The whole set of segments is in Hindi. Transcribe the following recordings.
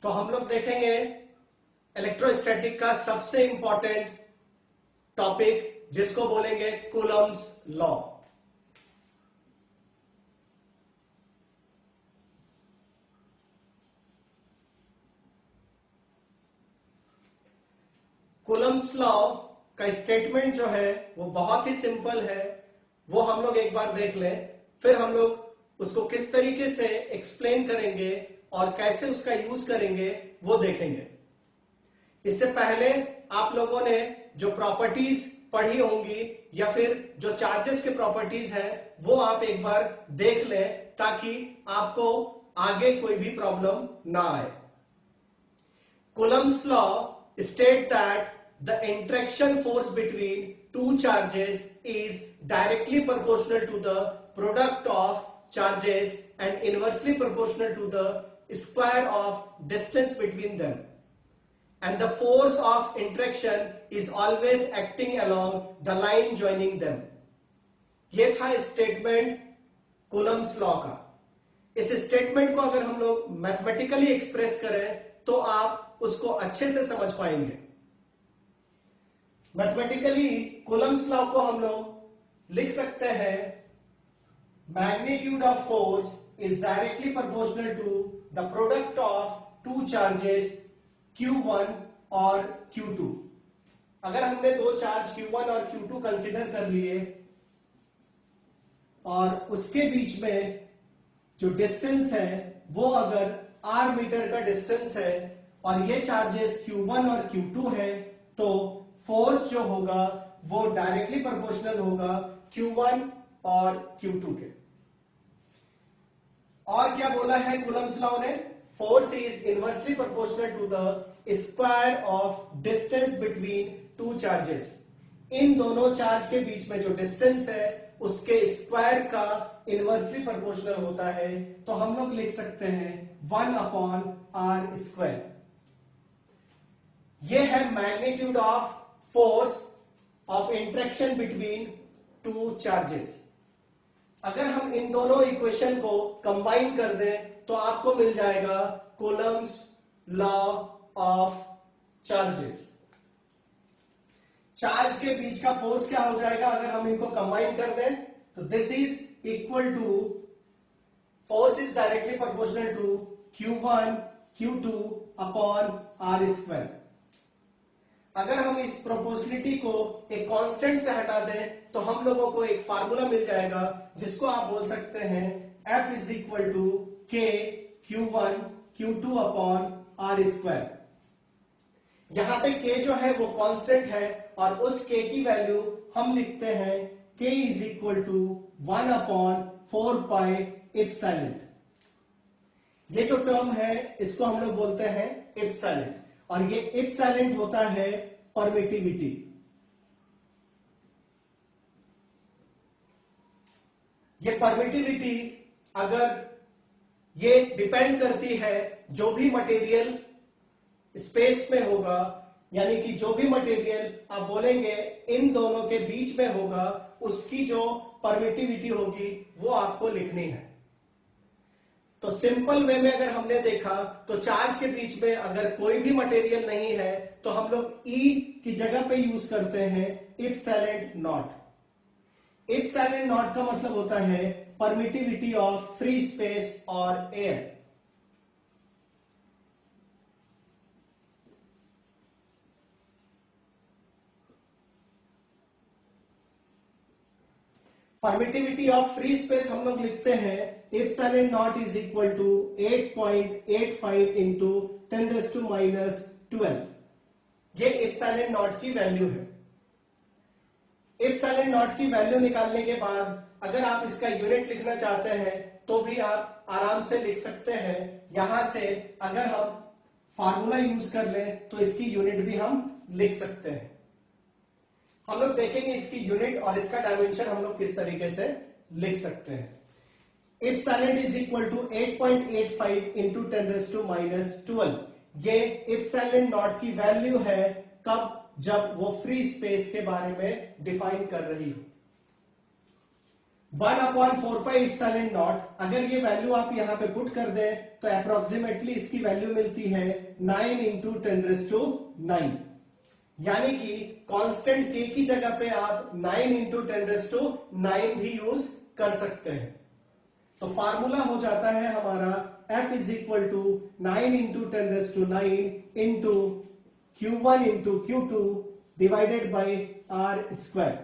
तो हम लोग देखेंगे इलेक्ट्रोस्टैटिक का सबसे इंपॉर्टेंट टॉपिक जिसको बोलेंगे कूलम्ब्स लॉ। कूलम्ब्स लॉ का स्टेटमेंट जो है वो बहुत ही सिंपल है, वो हम लोग एक बार देख लें, फिर हम लोग उसको किस तरीके से एक्सप्लेन करेंगे और कैसे उसका यूज करेंगे वो देखेंगे। इससे पहले आप लोगों ने जो प्रॉपर्टीज पढ़ी होंगी या फिर जो चार्जेस के प्रॉपर्टीज हैं वो आप एक बार देख लें ताकि आपको आगे कोई भी प्रॉब्लम ना आए। Coulomb's law state that the interaction force between two charges is directly proportional to the product of charges and inversely proportional to the square of distance between them, and the force of interaction is always acting along the line joining them। ये था स्टेटमेंट कूलम्ब्स लॉ का। इस स्टेटमेंट को अगर हम लोग मैथमेटिकली एक्सप्रेस करें तो आप उसको अच्छे से समझ पाएंगे। मैथमेटिकली कूलम्ब्स लॉ को हम लोग लिख सकते हैं magnitude of force is directly proportional to the product of two charges Q1 और Q2। अगर हमने दो चार्ज Q1 और Q2 कंसीडर कर लिए और उसके बीच में जो डिस्टेंस है वो अगर R मीटर का डिस्टेंस है और ये चार्जेस Q1 और Q2 है तो फोर्स जो होगा वो डायरेक्टली प्रोपोर्शनल होगा Q1 और Q2 के। और क्या बोला है कूलम्ब्स लॉ ने? Force is inversely proportional to the square of distance between two charges. इन दोनों चार्ज के बीच में जो डिस्टेंस है उसके स्क्वायर का इनवर्सली प्रोपोर्शनल होता है, तो हम लोग लिख सकते हैं 1/r²। ये है magnitude of force of interaction between two charges. अगर हम इन दोनों इक्वेशन को कंबाइन कर दें तो आपको मिल जाएगा Coulomb's law of charges. Charge के बीच का फोर्स क्या हो जाएगा अगर हम इनको कंबाइन कर दें तो this is equal to force is directly proportional to Q1 Q2 upon R²। अगर हम इस प्रोपोर्शनलिटी को एक कांस्टेंट से हटा दें तो हम लोगों को एक फार्मूला मिल जाएगा जिसको आप बोल सकते हैं F is equal to K Q1 Q2 upon R²। यहां पे K जो है वो कांस्टेंट है और उस K की वैल्यू हम लिखते हैं K is equal to 1/4 epsilon. ये जो टर्म है इसको हम लोग बोलते हैं एप्सिलॉन और ये एप्सिलॉन होता है परमिटिविटी। ये परमिटिविटी अगर ये डिपेंड करती है जो भी मटेरियल स्पेस में होगा, यानी कि जो भी मटेरियल आप बोलेंगे इन दोनों के बीच में होगा उसकी जो परमिटिविटी होगी वो आपको लिखनी है। तो सिंपल वे में अगर हमने देखा तो चार्ज के बीच में अगर कोई भी मटेरियल नहीं है तो हम लोग E की जगह पे यूज करते हैं एप्सिलॉन नॉट। एप्सिलॉन नॉट का मतलब होता है परमिटिविटी ऑफ फ्री स्पेस और air. Permittivity of free space हम लोग लिखते हैं epsilon naught is equal to 8.85 into 10⁻²। ये एप्सिलॉन नॉट की वैल्यू है। एप्सिलॉन नॉट की वैल्यू निकालने के बाद अगर आप इसका यूनिट लिखना चाहते हैं तो भी आप आराम से लिख सकते हैं। यहां से अगर हम फार्मूला यूज कर लें तो इसकी यूनिट भी हम लिख सकते हैं। हम लोग देखेंगे इसकी यूनिट और इसका डायमेंशन हम लोग किस तरीके से लिख सकते हैं। Epsilon is equal to 8.85 into 10⁻²। ये एप्सिलॉन नॉट की वैल्यू है कब? जब वो फ्री स्पेस के बारे में डिफाइन कर रही हो। 1/4πε0। अगर ये वैल्यू आप यहां पे पुट कर दें तो अप्रोक्सीमेटली इसकी वैल्यू मिलती है 9 × 10⁹, यानी कि कांस्टेंट k की जगह पे आप 9 × 10⁹ भी यूज कर सकते हैं। तो फार्मूला हो जाता है हमारा F = 9 × 10⁹ into Q1 × Q2 divided by R²।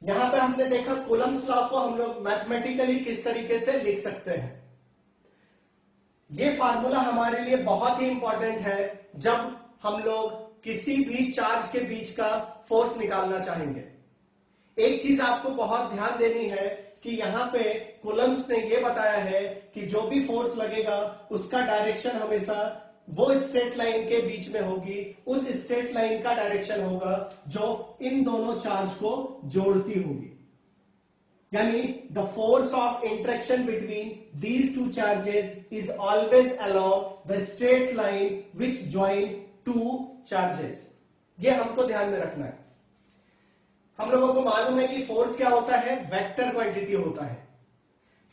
यहां पे हमने देखा कूलम्स लॉ को हम लोग मैथमेटिकली किस तरीके से लिख सकते हैं। ये फार्मूला हमारे लिए बहुत ही इंपॉर्टेंट है जब हम लोग किसी भी चार्ज के बीच का फोर्स निकालना चाहेंगे। एक चीज आपको बहुत ध्यान देनी है कि यहां पे कूलम्स ने ये बताया है कि जो भी फोर्स लगेगा उसका डायरेक्शन हमेशा वो स्ट्रेट लाइन के बीच में होगी, उस स्ट्रेट लाइन का डायरेक्शन होगा जो इन दोनों चार्ज को जोड़ती होगी। यानी the force of interaction between these two charges is always along the straight line which join two charges. ये हमको ध्यान में रखना है। हम लोगों को मालूम है कि फोर्स क्या होता है, वेक्टर क्वांटिटी होता है।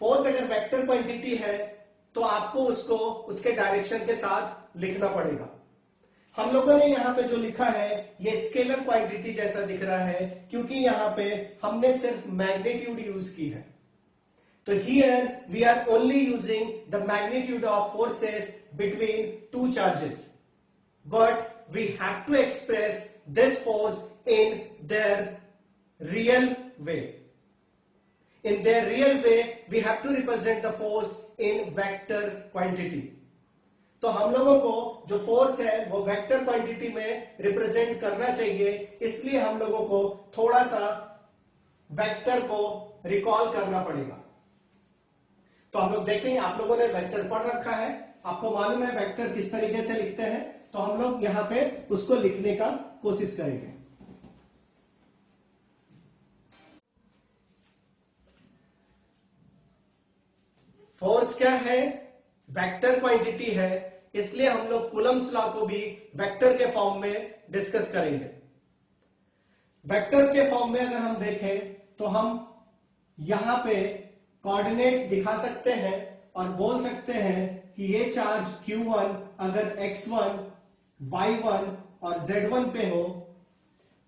फोर्स अगर वेक्टर क्वांटिटी है तो आपको उसको उसके डायरेक्शन के साथ लिखना पड़ेगा। हम लोगों ने यहां पे जो लिखा है ये स्केलर क्वांटिटी जैसा दिख रहा है क्योंकि यहां पे हमने सिर्फ मैग्नीट्यूड यूज की है। तो here we are only using the magnitude of forces between two charges, but we have to express this force in their real way. In their real way, we have to represent the force in vector quantity. तो हम लोगों को जो फोर्स है वो वेक्टर क्वांटिटी में रिप्रेजेंट करना चाहिए, इसलिए हम लोगों को थोड़ा सा वेक्टर को रिकॉल करना पड़ेगा। तो हम लोग देखेंगे, आप लोगों ने वेक्टर पढ़ रखा है, आपको मालूम है वेक्टर किस तरीके से लिखते हैं, तो हम लोग यहां पे उसको लिखने का कोशिश करेंगे। फोर्स क्या है, वेक्टर क्वांटिटी है, इसलिए हम लोग कूलम्स लॉ को भी वेक्टर के फॉर्म में डिस्कस करेंगे। वेक्टर के फॉर्म में अगर हम देखें तो हम यहां पे कोऑर्डिनेट दिखा सकते हैं और बोल सकते हैं कि ये चार्ज Q1 अगर X1, Y1 और Z1 पे हो,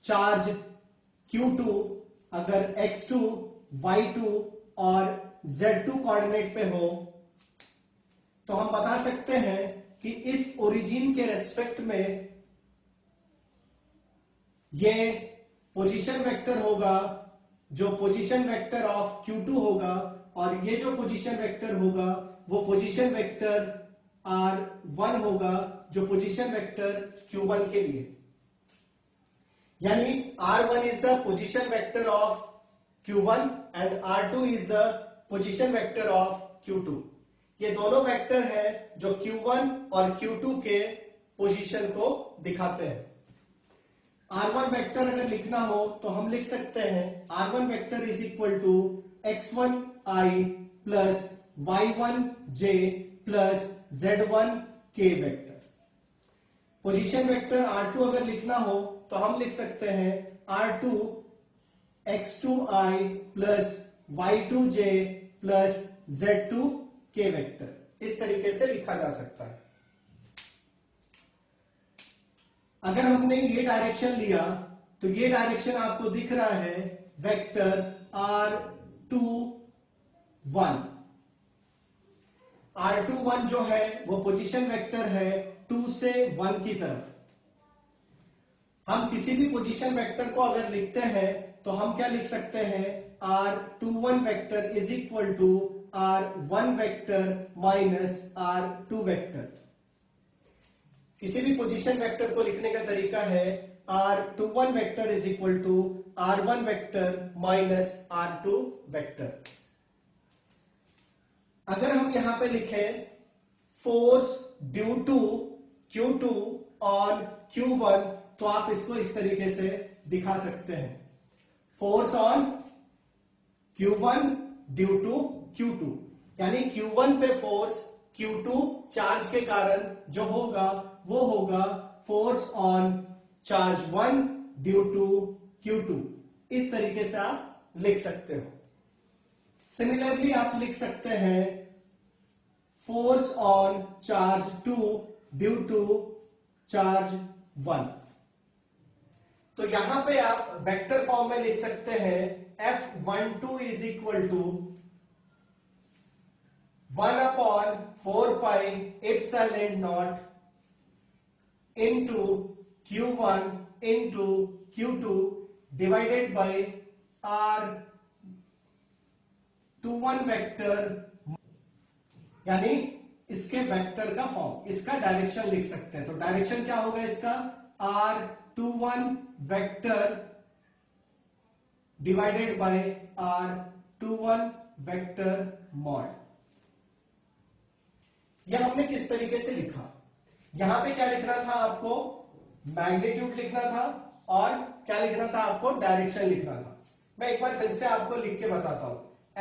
चार्ज Q2 अगर X2, Y2 और Z2 कोऑर्डिनेट पे हो, तो हम बता सकते हैं कि इस ओरिजिन के रेस्पेक्ट में ये पोजीशन वेक्टर होगा जो पोजीशन वेक्टर ऑफ Q2 होगा, और ये जो पोजीशन वेक्टर होगा वो पोजीशन वेक्टर R1 होगा जो पोजीशन वेक्टर Q1 के लिए। यानी R1 is the position vector of Q1 and R2 is the position vector of Q2। ये दोनों वेक्टर हैं जो Q1 और Q2 के पोजीशन को दिखाते हैं। R1 वेक्टर अगर लिखना हो तो हम लिख सकते हैं R1 vector is equal to X1I plus Y1J plus Z1K vector. Position vector R2 अगर लिखना हो तो हम लिख सकते हैं R2 X2I plus Y2J plus Z2K vector. इस तरीके से लिखा जा सकता है। अगर हमने ये डायरेक्शन लिया तो ये डायरेक्शन आपको दिख रहा है वेक्टर R21। R21 जो है वो पोजीशन वेक्टर है 2 से 1 की तरफ। हम किसी भी पोजीशन वेक्टर को अगर लिखते हैं तो हम क्या लिख सकते हैं, R21 vector is equal to R1 vector minus R2 vector. किसी भी पोजीशन वेक्टर को लिखने का तरीका है R21 vector is equal to R1 vector minus R2 vector. अगर हम यहां पे लिखें force due to Q2 on Q1 तो आप इसको इस तरीके से दिखा सकते हैं, force on Q1 due to Q2। यानी Q1 पे फोर्स Q2 चार्ज के कारण जो होगा वो होगा force on charge 1 due to Q2। इस तरीके से आप लिख सकते हो। सिमिलरली आप लिख सकते हैं force on charge 2 due to charge 1। तो यहां पे आप वेक्टर फॉर्म में लिख सकते हैं F12 is equal to 1/4 epsilon naught into Q1 into Q2 divided by R21 vector, यानी इसके वेक्टर का फॉर्म, इसका डायरेक्शन लिख सकते हैं। तो डायरेक्शन क्या होगा इसका, R21 vector divided by R21 vector mod. यह हमने किस तरीके से लिखा, यहां पे क्या लिखना था आपको, मैग्नीट्यूड लिखना था और क्या लिखना था आपको, डायरेक्शन लिखना था। मैं एक बार फिर से आपको लिख के बताता हूं।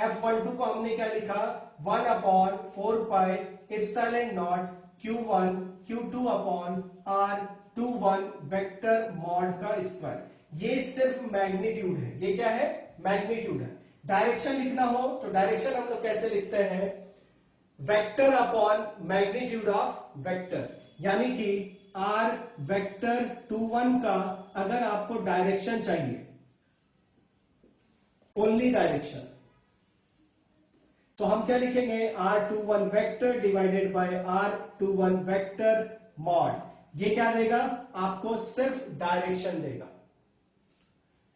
F12 को हमने क्या लिखा, 1/4 epsilon naught Q1 Q2 upon R21 vector mod का स्क्वायर। ये सिर्फ मैग्नीट्यूड है, ये क्या है, मैग्नीट्यूड है। डायरेक्शन लिखना हो तो डायरेक्शन हम लोग कैसे लिखते हैं, vector upon magnitude of vector, यानी कि R वेक्टर 21 का अगर आपको डायरेक्शन चाहिए, ओनली डायरेक्शन, तो हम क्या लिखेंगे, R21 vector divided by R21 vector mod. ये क्या देगा आपको, सिर्फ डायरेक्शन देगा,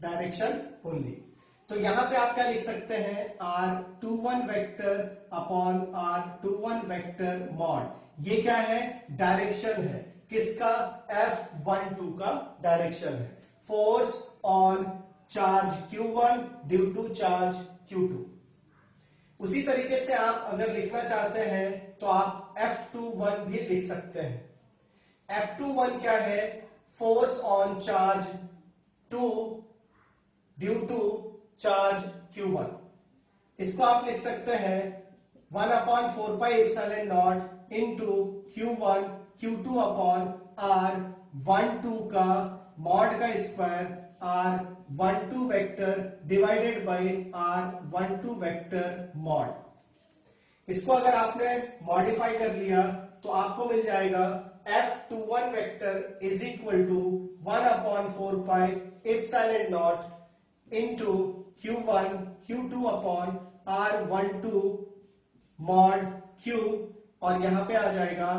डायरेक्शन ओनली। तो यहां पे आप क्या लिख सकते हैं, R21 vector upon R21 vector mod. ये क्या है, डायरेक्शन है, किसका, F12 का डायरेक्शन है, force on charge Q1 due to charge Q2। उसी तरीके से आप अगर लिखना चाहते हैं तो आप F21 भी लिख सकते हैं। F21 क्या है, force on charge 2 due to charge Q1। इसको आप लिख सकते हैं 1/4 epsilon naught into Q1 Q2 upon R12 का मॉड का square R12 vector divided by R12 vector mod. इसको अगर आपने मॉडिफाई कर लिया तो आपको मिल जाएगा F21 vector is equal to 1/4 epsilon naught into Q1 Q2 upon R12 mod Q, और यहां पे आ जाएगा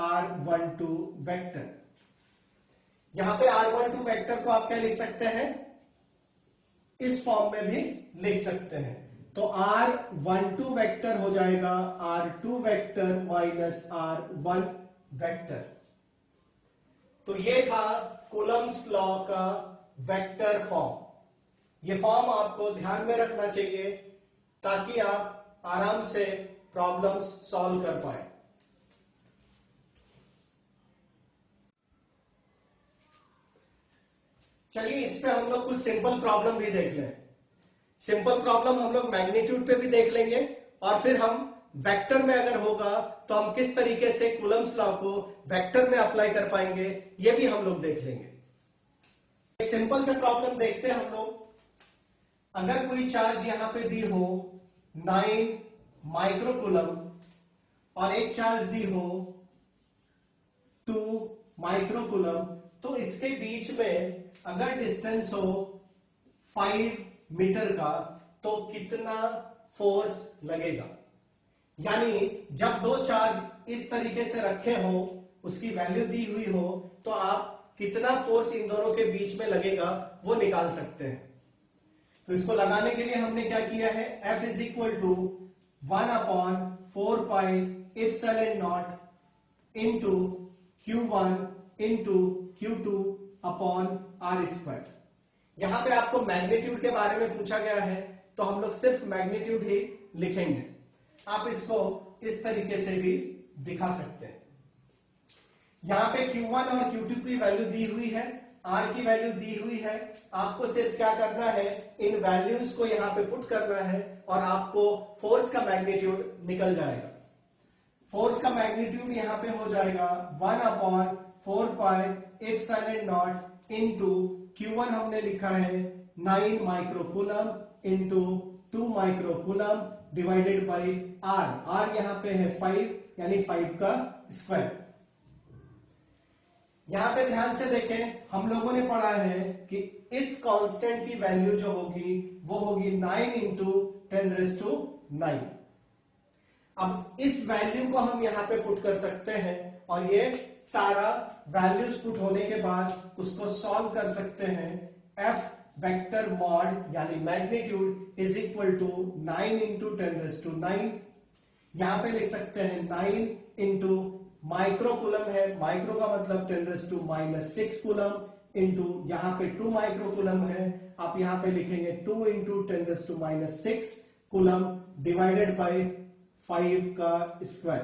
R12 वेक्टर। यहां पे R12 वेक्टर को आप क्या लिख सकते हैं, इस फॉर्म में भी लिख सकते हैं। तो R12 वेक्टर हो जाएगा R2 vector minus R1 vector. तो ये था कूलम्स लॉ का वेक्टर फॉर्म। ये फॉर्म आपको ध्यान में रखना चाहिए ताकि आप आराम से प्रॉब्लम्स सॉल्व कर पाए। चलिए इस पे हम लोग कुछ सिंपल प्रॉब्लम भी देख लें। सिंपल प्रॉब्लम हम लोग मैग्नीट्यूड पे भी देख लेंगे और फिर हम वेक्टर में अगर होगा तो हम किस तरीके से कूलम्स लॉ को वेक्टर में अप्लाई कर पाएंगे, ये भी हम लोग देख लेंगे। एक सिंपल सा प्रॉब्लम देखते हैं हम लोग। अगर कोई चार्ज यहां पे दी हो 9 माइक्रोकूलम और एक चार्ज दी हो 2 माइक्रोकूलम, तो इसके बीच में अगर डिस्टेंस हो 5 मीटर का तो कितना फोर्स लगेगा। यानी जब दो चार्ज इस तरीके से रखे हो, उसकी वैल्यू दी हुई हो, तो आप कितना फोर्स इन दोनों के बीच में लगेगा वो निकाल सकते हैं। तो इसको लगाने के लिए हमने क्या किया है, F is equal to 1/4 epsilon naught into Q1 into Q2 upon R square. यहां पे आपको मैग्नीट्यूड के बारे में पूछा गया है तो हम लोग सिर्फ मैग्नीट्यूड ही लिखेंगे। आप इसको इस तरीके से भी दिखा सकते हैं। यहां पे Q1 और Q2 की वैल्यू दी हुई है, R की वैल्यू दी हुई है। आपको सिर्फ क्या करना है, इन वैल्यूज को यहां पे पुट करना है और आपको फोर्स का मैग्नीट्यूड निकल जाएगा। फोर्स का मैग्नीट्यूड यहां पे हो जाएगा 1/4πε0 इनटू Q1 हमने लिखा है 9 microcoulomb into 2 microcoulomb divided by R। R यहां पे है 5 यानी 5 का स्क्वायर। यहां पे ध्यान से देखें, हम लोगों ने पढ़ा है कि इस कांस्टेंट की वैल्यू जो होगी वो होगी 9 इंटू 10⁹9। अब इस वैल्यू को हम यहां पे पुट कर सकते हैं और ये सारा वैल्यूज पुट होने के बाद उसको सॉल्व कर सकते हैं। F वेक्टर मॉड यानी magnitude is equal to 9 into 10⁹9। यहां पे लिख सकते हैं 9 इंटू माइक्रोकूलम है, माइक्रो का मतलब 10⁻⁻6 कूलम इंटू यहां पे 2 माइक्रोकूलम है, आप यहां पे लिखेंगे 2 इंटू 10⁻6 कूलम डिवाइडेड बाय 5 का स्क्वायर।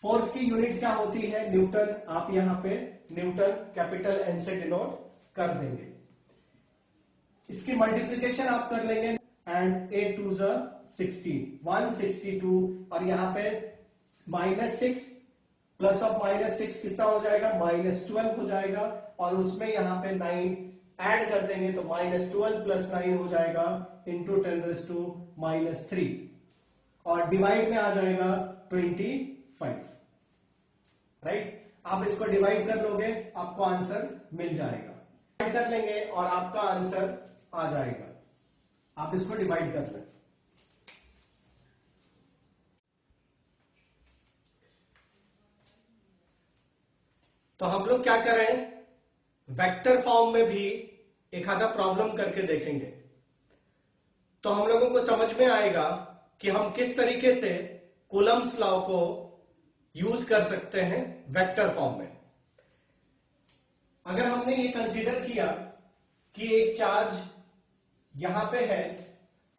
फोर्स की यूनिट क्या होती है? न्यूटन। आप यहां पे न्यूटन कैपिटल N से डिनोट कर देंगे। इसकी मल्टीप्लीकेशन आप कर लेंगे एंड 8 2 16 162 और यहां पे -6 प्लस ऑफ -6 कितना हो जाएगा? -12 हो जाएगा और उसमें यहां पे 9 ऐड कर देंगे तो -12 + 9 हो जाएगा इंटू 10⁻³ और डिवाइड में आ जाएगा 25। राइट, आप इसको डिवाइड कर लोगे आपको आंसर मिल जाएगा। डिवाइड कर लेंगे और आपका आंसर आ जाएगा। आप इसको डिवाइड कर लें। तो हम लोग क्या करें, वेक्टर फॉर्म में भी एक आधा प्रॉब्लम करके देखेंगे तो हम लोगों को समझ में आएगा कि हम किस तरीके से कूलम्स लॉ को यूज कर सकते हैं वेक्टर फॉर्म में। अगर हमने ये कंसीडर किया कि एक चार्ज यहां पे है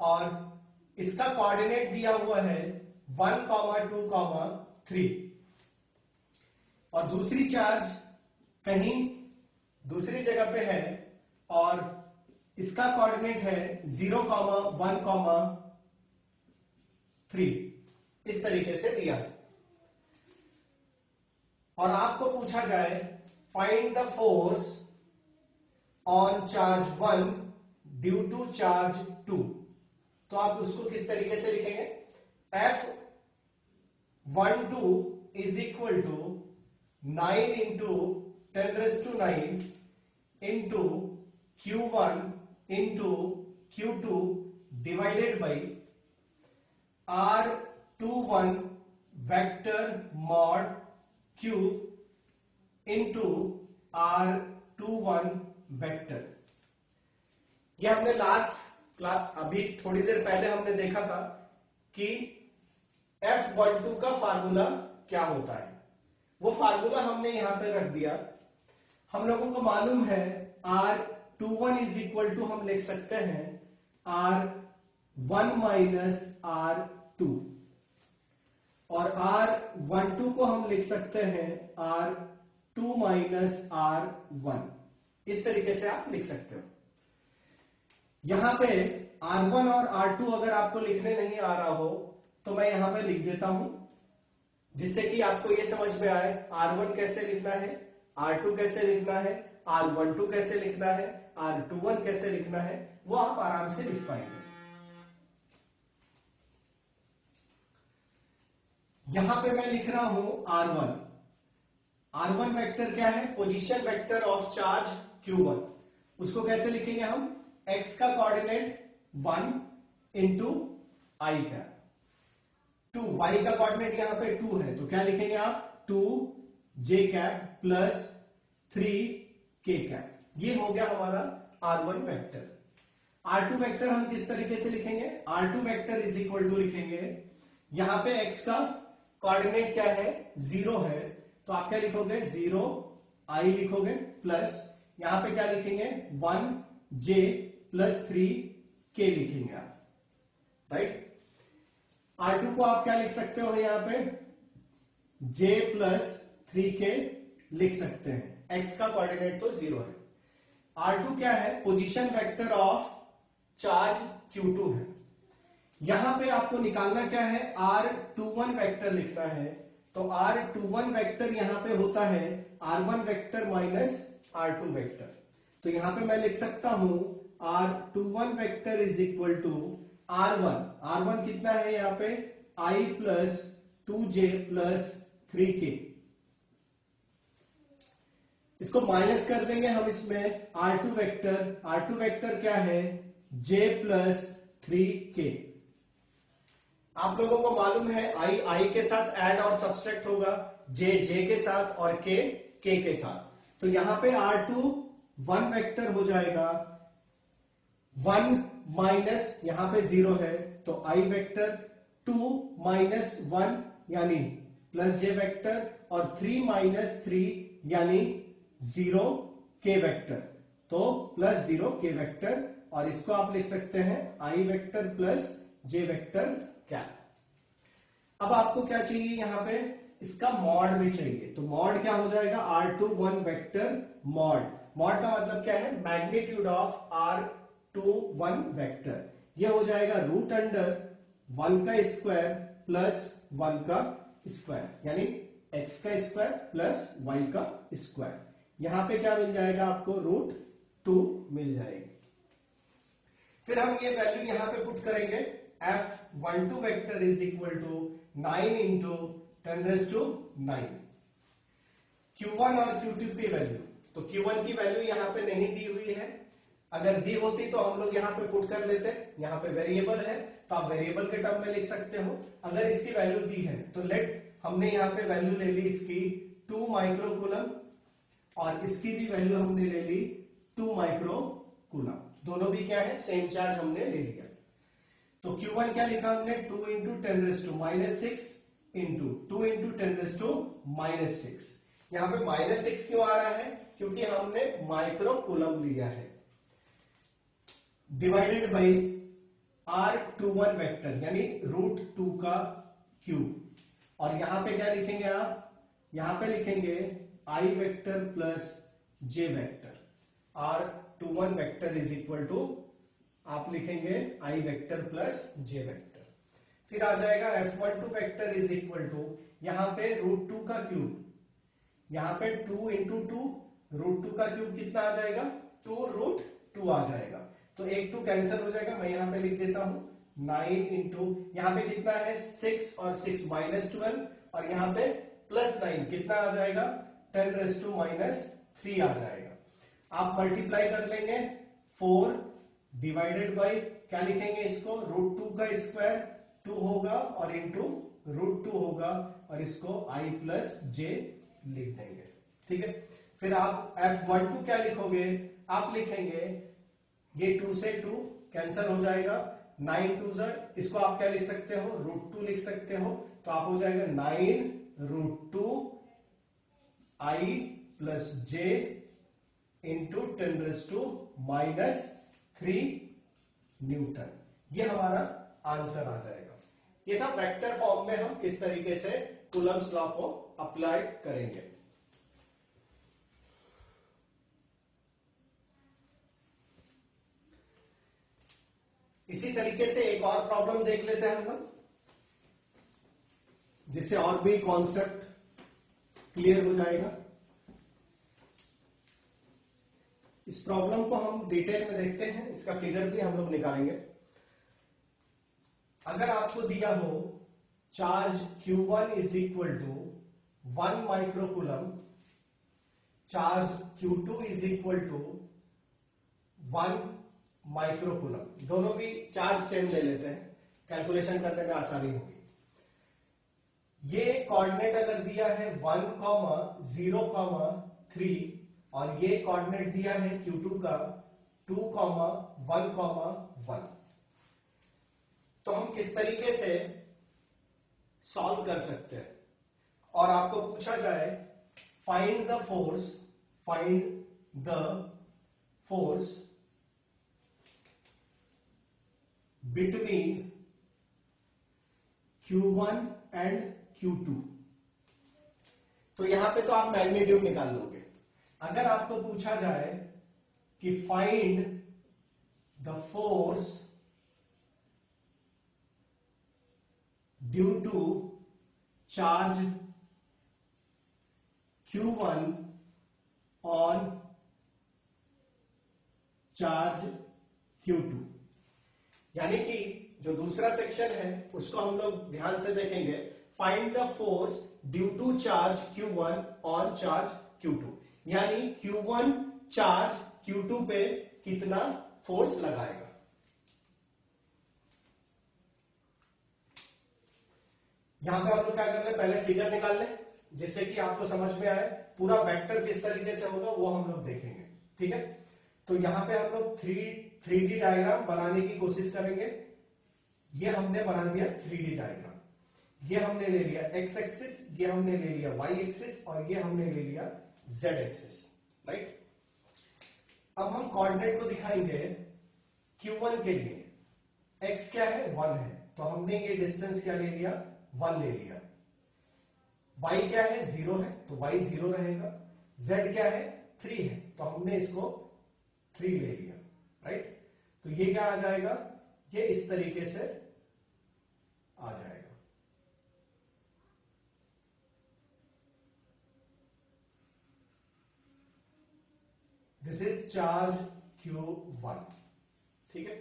और इसका कोऑर्डिनेट दिया हुआ है 1, 2, 3 और दूसरी चार्ज कहीं दूसरी जगह पे है और इसका कोऑर्डिनेट है 0, 1, 3 इस तरीके से दिया है और आपको पूछा जाए find the force on charge 1 due to charge 2, तो आप उसको किस तरीके से लिखेंगे? F12 is equal to 9 into 10⁻9 into Q1 into Q2 divided by R21 vector mod Q into R21 vector. यह हमने लास्ट क्लास अभी थोड़ी देर पहले हमने देखा था कि F12 का फार्मूला क्या होता है। वो फार्मूला हमने यहां पे रख दिया। हम लोगों को मालूम है R21 इज इक्वल टू हम लिख सकते हैं R1 माइनस R2 और R12 को हम लिख सकते हैं R2 माइनस R1। इस तरीके से आप लिख सकते हो। यहां पे R1 और R2 अगर आपको लिखने नहीं आ रहा हो तो मैं यहां पे लिख देता हूं जिससे कि आपको यह समझ में आए R1 कैसे लिखना है, R2 कैसे लिखना है, R12 कैसे लिखना है, R21 कैसे लिखना है, वो आप आराम से लिख पाएंगे। यहां पे मैं लिख रहा हूं R1। R1 वेक्टर क्या है? Position vector of charge Q1। उसको कैसे लिखेंगे हम? X का कोऑर्डिनेट 1 इंटू आई का 2, y का कोऑर्डिनेट यहां पे 2 है तो क्या लिखेंगे आप? 2j cap plus 3k cap. ये हो गया हमारा R1 वेक्टर। R2 वेक्टर हम किस तरीके से लिखेंगे? R2 vector is equal to लिखेंगे, यहां पे x का कोऑर्डिनेट क्या है? 0 है तो आप क्या लिखोगे? 0 i लिखोगे प्लस यहां पे क्या लिखेंगे? 1j प्लस 3k लिखेंगे आप। राइट, R2 को आप क्या लिख सकते हो? यहां पे j प्लस 3k लिख सकते हैं। x का कोऑर्डिनेट तो 0 है। R2 क्या है? Position vector of charge Q2 है। यहां पे आपको निकालना क्या है? R21 वेक्टर लिखना है तो तो R21 वेक्टर यहां पे होता है R1 vector minus R2 vector. तो यहां पे मैं लिख सकता हूं R21 vector is equal to R1 कितना है यहां पे I plus 2j plus 3k। इसको माइनस कर देंगे हम इसमें R2 वेक्टर क्या है j प्लस 3k। आप लोगों को मालूम है I के साथ ऐड और सब्सट्रैक्ट होगा, j के साथ और k के साथ। तो यहां पे R2 1 वेक्टर हो जाएगा 1 माइनस यहां पे 0 है तो I वेक्टर 2 माइनस 1 यानी प्लस j वेक्टर और 3 माइनस 3 यानी 0 k वेक्टर। तो प्लस 0 k वेक्टर और इसको आप लिख सकते हैं I vector plus j vector क्या। अब आपको क्या चाहिए यहां पे इसका मॉड भी चाहिए। तो मॉड क्या हो जाएगा R21 वेक्टर मॉड का मतलब क्या है मैग्नीट्यूड ऑफ R21 वेक्टर। यह हो जाएगा रूट अंडर 1 का स्क्वायर प्लस 1 का स्क्वायर यानी x का स्क्वायर प्लस y का स्क्वायर। यहां पे क्या मिल जाएगा आपको रूट 2 मिल जाएगी। फिर हम ये वैल्यू यहां पे पुट करेंगे F12 vector is equal to 9 into 10⁹9। Q1 और Q2 की वैल्यू, तो Q1 की वैल्यू यहां पे नहीं दी हुई है, अगर दी होती तो हम लोग यहां पे पुट कर लेते। यहां पे वेरिएबल है तो आप वेरिएबल के टर्म में लिख सकते हो। अगर इसकी वैल्यू दी है तो लेट हमने यहां पे वैल्यू ले ली इसकी 2 माइक्रोकूलम और इसकी भी वैल्यू हमने ले ली 2 माइक्रोकूलम। दोनों भी क्या है सेम चार्ज हमने ले लिया। तो Q1 क्या लिखा हमने 2 इंटू 10⁻⁻6 इंटू 2 इंटू 10⁻⁻6। यहां पे -6 क्यों आ रहा है क्योंकि हमने माइक्रोकूलम लिया है डिवाइडेड बाई R21 वेक्टर यानी रूट 2 का क्यूब। और यहां पे क्या लिखेंगे आप यहां पे लिखेंगे I vector plus j vector. R21 vector is equal to आप लिखेंगे I vector plus j vector. फिर आ जाएगा F12 vector is equal to यहां पे रूट 2 का क्यूब, यहां पे 2 इंटू 2 रूट 2 का क्यूब कितना आ जाएगा 2 रूट 2 आ जाएगा। तो एक 2 कैंसिल हो जाएगा, मैं यहां पे लिख देता हूं 9 इंटू यहां पे कितना है 6 और 6 -12 और यहां पे +9 कितना आ जाएगा 10⁻³ आ जाएगा। आप मल्टीप्लाई कर लेंगे 4 डिवाइडेड बाई क्या लिखेंगे इसको रूट 2 का स्क्वायर 2 होगा और इंटू रूट 2 होगा और इसको I प्लस j लिख देंगे। ठीक है, फिर आप F12 क्या लिखोगे आप लिखेंगे ये 2 से 2 कैंसिल हो जाएगा 9 2 इसको आप क्या लिख सकते हो रूट 2 लिख सकते हो। तो आप हो जाएगा 9 root 2 I plus j into 10⁻³ newton. ये हमारा आंसर आ जाएगा। ये था वेक्टर फॉर्म में हम किस तरीके से कूलम्स लॉ को अप्लाई करेंगे। इसी तरीके से एक और प्रॉब्लम देख लेते हैं हम लोग जिससे और भी कॉन्सेप्ट क्लियर हो जाएगा। इस प्रॉब्लम को हम डिटेल में देखते हैं, इसका फिगर भी हम लोग निकालेंगे। अगर आपको दिया हो charge Q1 is equal to 1 microcoulomb, charge Q2 is equal to 1 microcoulomb, दोनों भी चार्ज सेम ले लेते हैं, कैलकुलेशन करने में आसानी होगी। ये कोऑर्डिनेट अगर दिया है 1, 0, 3 और ये कोऑर्डिनेट दिया है Q2 का 2, 1, 1, तो हम किस तरीके से सॉल्व कर सकते हैं। और आपको पूछा जाए find the force between Q1 and Q2, तो यहां पे तो आप मैग्नीट्यूड निकाल लोगे। अगर आपको पूछा जाए कि find the force due to charge Q1 on charge Q2। यानी कि जो दूसरा सेक्शन है उसको हम लोग ध्यान से देखेंगे। Find the force due to charge Q1 on charge Q2, यानी Q1 चार्ज Q2 पे कितना फोर्स लगाएगा। यहां पे हम लोग क्या कर रहे हैं, पहले फिगर निकाल लें जिससे कि आपको समझ में आए पूरा वेक्टर किस तरीके से होगा वो हम लोग देखेंगे। ठीक है, तो यहां पे हम लोग 3D डायग्राम बनाने की कोशिश करेंगे। ये हमने बना दिया 3D डायग्राम। ये हमने ले लिया एक्स एक्सिस, ये हमने ले लिया वाई एक्सिस और ये हमने ले लिया जेड एक्सिस। राइट, अब हम कोऑर्डिनेट को दिखाएंगे Q1 के लिए। x क्या है, 1 है, तो हमने ये डिस्टेंस क्या ले लिया, 1 ले लिया। y क्या है, 0 है, तो y 0 रहेगा। z क्या है, 3 है, तो हमने इसको 3 ले लिया। राइट, तो ये क्या आ जाएगा, ये इस तरीके से आ जाएगा। This is charge Q1। ठीक है,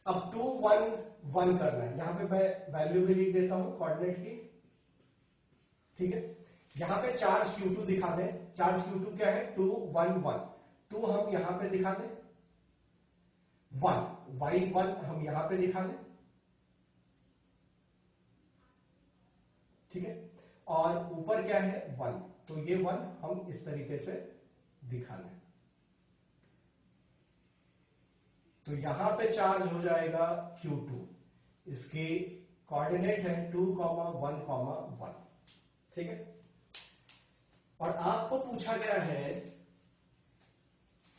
अब 2 1 1 करना है। यहां पे मैं वैल्यू भी लिख देता हूं कोऑर्डिनेट की। ठीक है, यहां पे चार्ज Q2 दिखा दें। चार्ज Q2 क्या है, 2 1 1। 2 हम यहां पे दिखा दें, 1 y1 हम यहां पे दिखा दें। ठीक है, और ऊपर क्या है, 1, तो ये 1 हम इस तरीके से दिखा लें। तो यहां पे चार्ज हो जाएगा Q2। इसकी कोऑर्डिनेट है 2, 1, 1। ठीक है, और आपको पूछा गया है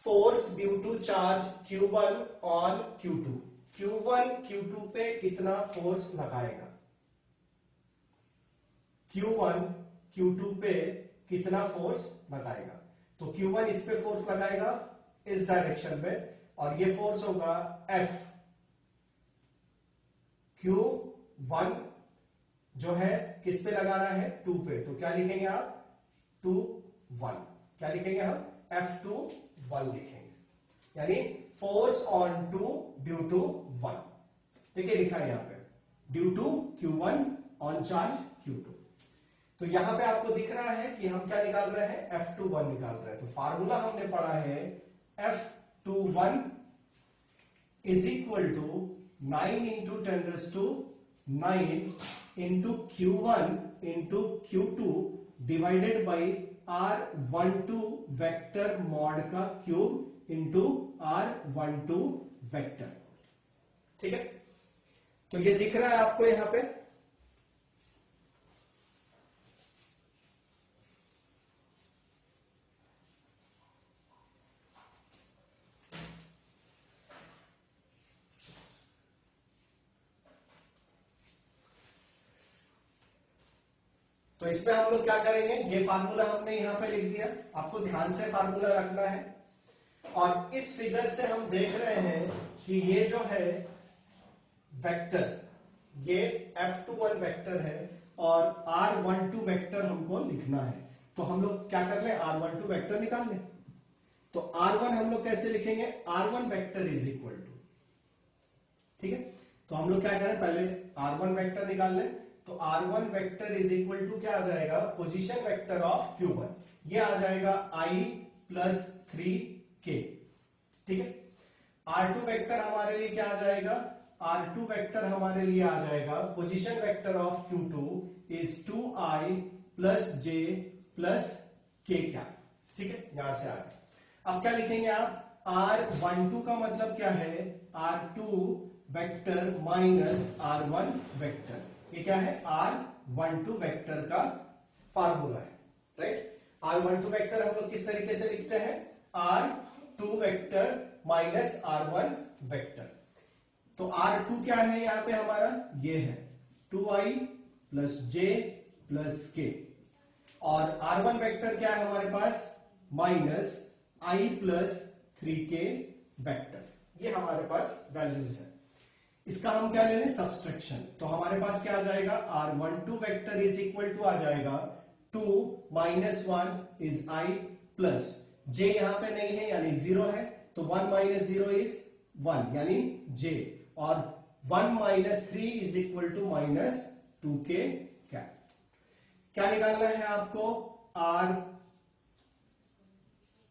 force due to charge Q1 on Q2। Q1 Q2 पे कितना फोर्स लगाएगा, Q1 Q2 पे कितना फोर्स लगाएगा। तो Q1 इस पे फोर्स लगाएगा इस डायरेक्शन में, और ये फोर्स होगा F। Q1 जो है किस पे लगा रहा है, 2 पे, तो क्या लिखेंगे आप, 2 1। क्या लिखेंगे हम, F2 1 लिखेंगे, यानी फोर्स ऑन 2 ड्यू टू 1। देखिए लिखा है यहां पे due to Q1 on charge Q2। तो यहां पे आपको दिख रहा है कि हम क्या निकाल रहे हैं, F21 निकाल रहे हैं। तो फार्मूला हमने पढ़ा है F21 is equal to 9 into 10⁹ into Q1 into Q2 divided by R12 vector mod का क्यूब इंटू R12 वेक्टर। ठीक है, तो ये दिख रहा है आपको यहां पे। तो इसमें हम लोग क्या करेंगे, ये फार्मूला हमने यहां पे लिख दिया। आपको ध्यान से फार्मूला रखना है। और इस फिगर से हम देख रहे हैं कि ये जो है वेक्टर, ये F21 वेक्टर है और R12 वेक्टर हमको लिखना है। तो हम लोग क्या कर ले, R12 वेक्टर निकाल लें। तो R1 हम लोग कैसे लिखेंगे, R1 vector is equal to, ठीक है, तो हम लोग क्या करें, पहले R1 वेक्टर निकाल लें। तो R1 vector is equal to क्या आ जाएगा, पोजीशन वेक्टर ऑफ Q1, ये आ जाएगा I प्लस 3K। ठीक है, R2 वेक्टर हमारे लिए क्या आ जाएगा, R2 वेक्टर हमारे लिए आ जाएगा position vector of Q2 is 2I plus J plus K क्या। ठीक है, यहां से आगे अब क्या लिखेंगे आप, R12 का मतलब क्या है, R2 vector minus R1 vector. ये क्या है, R12 वेक्टर का फार्मूला है। राइट, R12 वेक्टर हम लोग किस तरीके से लिखते हैं, R2 vector minus R1 vector. तो R2 क्या है यहां पे हमारा, ये है 2I plus J plus K, और R1 वेक्टर क्या है हमारे पास, minus I plus 3K vector. ये हमारे पास वैल्यूज है। इसका हम क्या ले लें, सब्सट्रैक्शन। तो हमारे पास क्या आ जाएगा, R12 vector is equal to आ जाएगा 2 minus 1 is I plus J यहां पे नहीं है यानी 0 है, तो 1 माइनस 0 इज 1 यानी J, और 1 minus 3 is equal to minus 2K cap. क्या निकालना है आपको?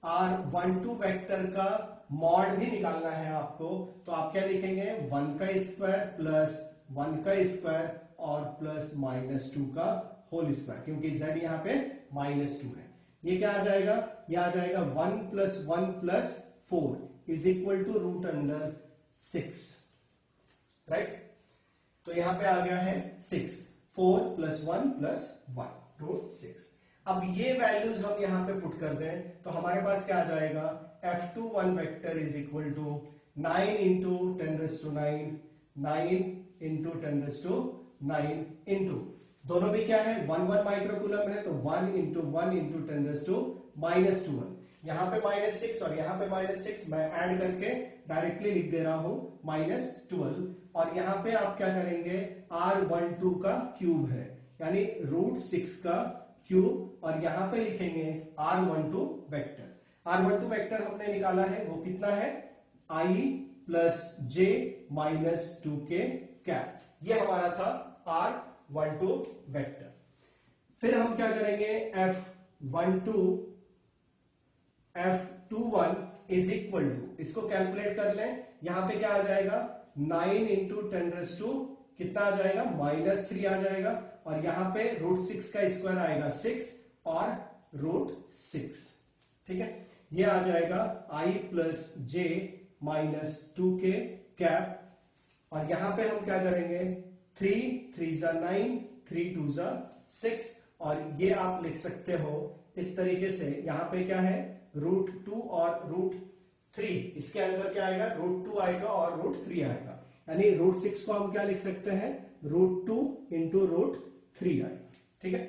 R12 वेक्टर का मॉड भी निकालना है आपको, तो आप क्या लिखेंगे? 1 का स्क्वायर प्लस 1 का स्क्वायर और प्लस माइनस 2 का होल स्क्वायर, क्योंकि z यहां पे माइनस 2 है। ये क्या आ जाएगा? ये आ जाएगा 1 plus 1 plus 4 is equal to root under 6, right? तो यहां पे आ गया है 6, 4 प्लस 1 प्लस 1 रूट 6। अब ये वैल्यूज हम यहां पे पुट कर दें तो हमारे पास क्या आ जाएगा? F21 vector is equal to 9 into 10⁹9, 9 into 10⁹9 into दोनों भी क्या है? 1 माइक्रोकूलम है, तो 1 इंटू 1 इंटू 10⁻²⁰ यहां पे -6 और यहां पे -6 मैं ऐड करके डायरेक्टली लिख दे रहा हूं -12, और यहां पे आप क्या करेंगे? R12 का क्यूब है यानी रूट 6 का क्यूब, और यहां पे लिखेंगे R12 वेक्टर। R12 वेक्टर हमने निकाला है, वो कितना है? I plus J minus 2K cap. ये हमारा था R12 वेक्टर। फिर हम क्या करेंगे? F21 इज इक्वल टू, इसको कैलकुलेट कर लें, यहां पे क्या आ जाएगा? 9 इंटू 10⁻, कितना आ जाएगा? -3 आ जाएगा, और यहां पे रूट 6 का स्क्वायर आएगा 6 और रूट 6, ठीक है? ये आ जाएगा I plus J minus 2K cap, और यहां पे हम क्या करेंगे? 3 3 जा 9, 3 2 जा 6, और ये आप लिख सकते हो इस तरीके से। यहां पे क्या है? रूट 2 और रूट 3, इसके अंदर क्या आएगा? रूट 2 आएगा और रूट 3 आएगा, यानी रूट 6 को हम क्या लिख सकते हैं? रूट 2 इंटू रूट 3 आएगा, ठीक है?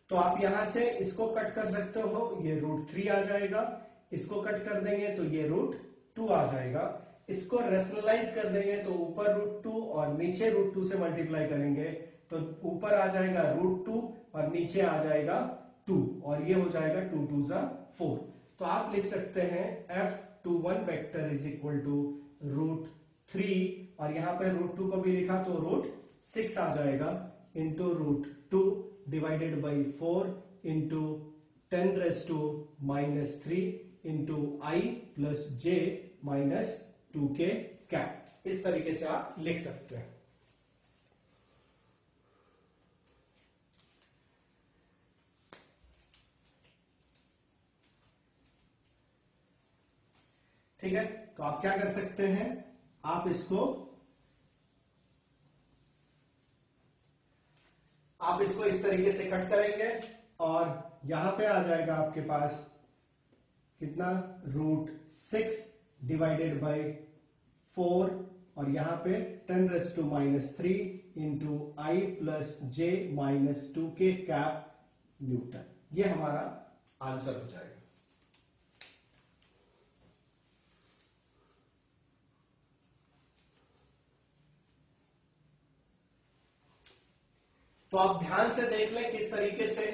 तो आप यहां से इसको कट कर सकते हो, ये रूट 3 आ जाएगा, इसको कट कर देंगे तो ये रूट 2 आ जाएगा, इसको रेशनलाइज कर देंगे तो ऊपर रूट 2 और नीचे रूट 2 से मल्टीप्लाई करेंगे तो ऊपर आ जाएगा रूट 2 और नीचे आ जाएगा 2, और ये हो जाएगा 2 2 जा 4। तो आप लिख सकते हैं F21 vector is equal to root 3, और यहां पे रूट 2 को भी लिखा तो रूट 6 आ जाएगा, into root 2 divided by 4 into 10⁻³ into I plus J minus 2K cap. इस तरीके से आप लिख सकते हैं। ठीक है, तो आप क्या कर सकते हैं? आप इसको इस तरीके से कट करेंगे, और यहां पे आ जाएगा आपके पास कितना? रूट 6 डिवाइडेड बाई 4, और यहां पे 10⁻³ into I plus J minus 2K cap Newton. ये हमारा आंसर हो जाएगा। तो आप ध्यान से देख लें किस तरीके से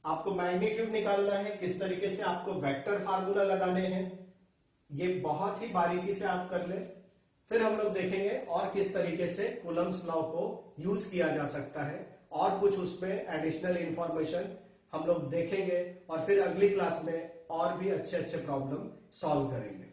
आपको मैग्नीट्यूड निकालना है, किस तरीके से आपको वेक्टर फार्मूला लगाने हैं, ये बहुत ही बारीकी से आप कर लें। फिर हम लोग देखेंगे और किस तरीके से कूलम्स लॉ को यूज किया जा सकता है, और कुछ उसमें एडिशनल इंफॉर्मेशन हम लोग देखेंगे, और फिर अगली क्लास में और भी अच्छे अच्छे प्रॉब्लम सॉल्व करेंगे।